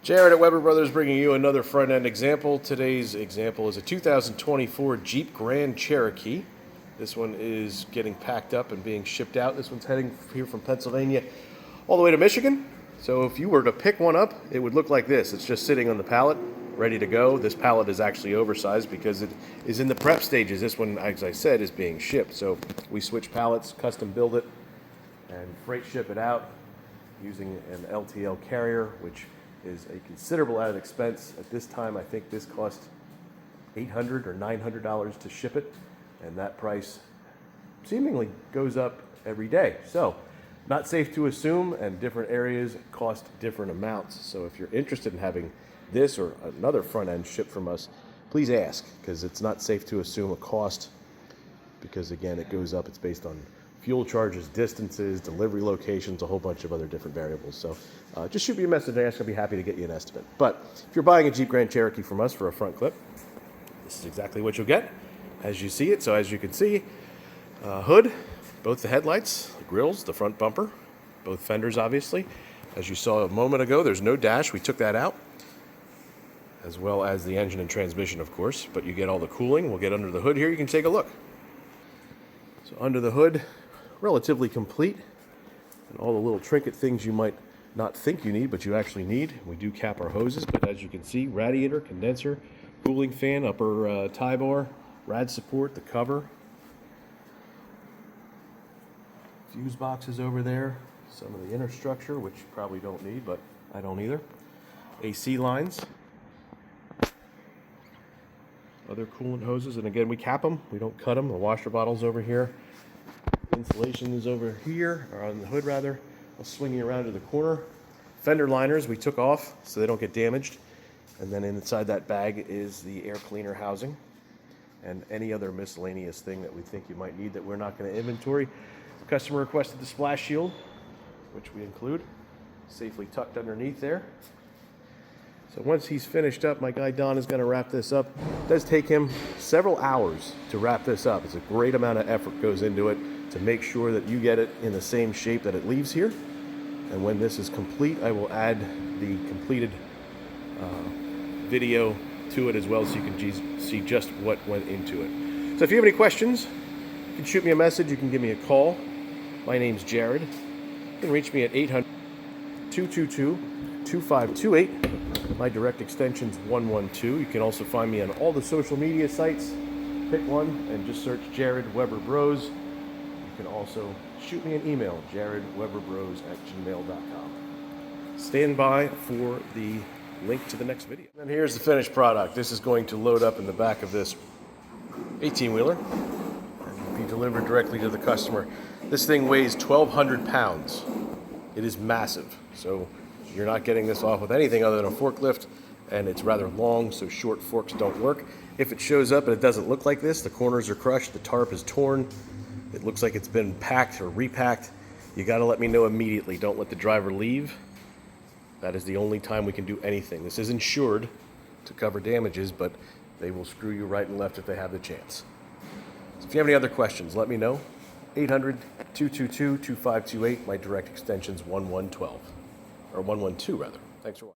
Jared at Weber Brothers bringing you another front end example. Today's example is a 2024 Jeep Grand Cherokee. This one is getting packed up and being shipped out. This one's heading here from Pennsylvania all the way to Michigan. So if you were to pick one up, it would look like this. It's just sitting on the pallet, ready to go. This pallet is actually oversized because it is in the prep stages. This one, as I said, is being shipped. So we switch pallets, custom build it, and freight ship it out using an LTL carrier, which is a considerable added expense. At this time, I think this cost $800 or $900 to ship it, and that price seemingly goes up every day. So, not safe to assume, and different areas cost different amounts. So if you're interested in having this or another front end shipped from us, please ask, because it's not safe to assume a cost, because again, it goes up. It's based on fuel charges, distances, delivery locations, a whole bunch of other different variables. So just shoot me a message and ask. I'll be happy to get you an estimate. But if you're buying a Jeep Grand Cherokee from us for a front clip, this is exactly what you'll get as you see it. So as you can see, hood, both the headlights, the grills, the front bumper, both fenders obviously. As you saw a moment ago, there's no dash. We took that out, as well as the engine and transmission, of course. But you get all the cooling. We'll get under the hood here. You can take a look. So under the hood, relatively complete, and all the little trinket things you might not think you need, but you actually need. We do cap our hoses, but as you can see, radiator, condenser, cooling fan, upper tie bar, rad support, the cover, fuse boxes over there, some of the inner structure, which you probably don't need, but I don't either. AC lines, other coolant hoses, and again, we cap them, we don't cut them. The washer bottle's over here. Insulation is over here, or on the hood rather. I'll swing you around to the corner. Fender liners we took off so they don't get damaged. And then inside that bag is the air cleaner housing and any other miscellaneous thing that we think you might need that we're not going to inventory. The customer requested the splash shield, which we include, safely tucked underneath there. So once he's finished up, my guy Don is going to wrap this up. It does take him several hours to wrap this up. It's a great amount of effort goes into it to make sure that you get it in the same shape that it leaves here. And when this is complete, I will add the completed video to it as well, so you can see just what went into it. So if you have any questions, you can shoot me a message, you can give me a call. My name's Jared. You can reach me at 800-222-2528. My direct extension's 112. You can also find me on all the social media sites. Pick one and just search Jared Weber Bros. You can also shoot me an email, JaredWeberBros@gmail.com. Stand by for the link to the next video. And here's the finished product. This is going to load up in the back of this 18-wheeler and be delivered directly to the customer. This thing weighs 1,200 pounds. It is massive, so you're not getting this off with anything other than a forklift, and it's rather long, so short forks don't work. If it shows up and it doesn't look like this, the corners are crushed, the tarp is torn, it looks like it's been packed or repacked, you got to let me know immediately. Don't let the driver leave. That is the only time we can do anything. This is insured to cover damages, but they will screw you right and left if they have the chance. So if you have any other questions, let me know. 800-222-2528. My direct extension's 1112, or 112 rather. Thanks for watching.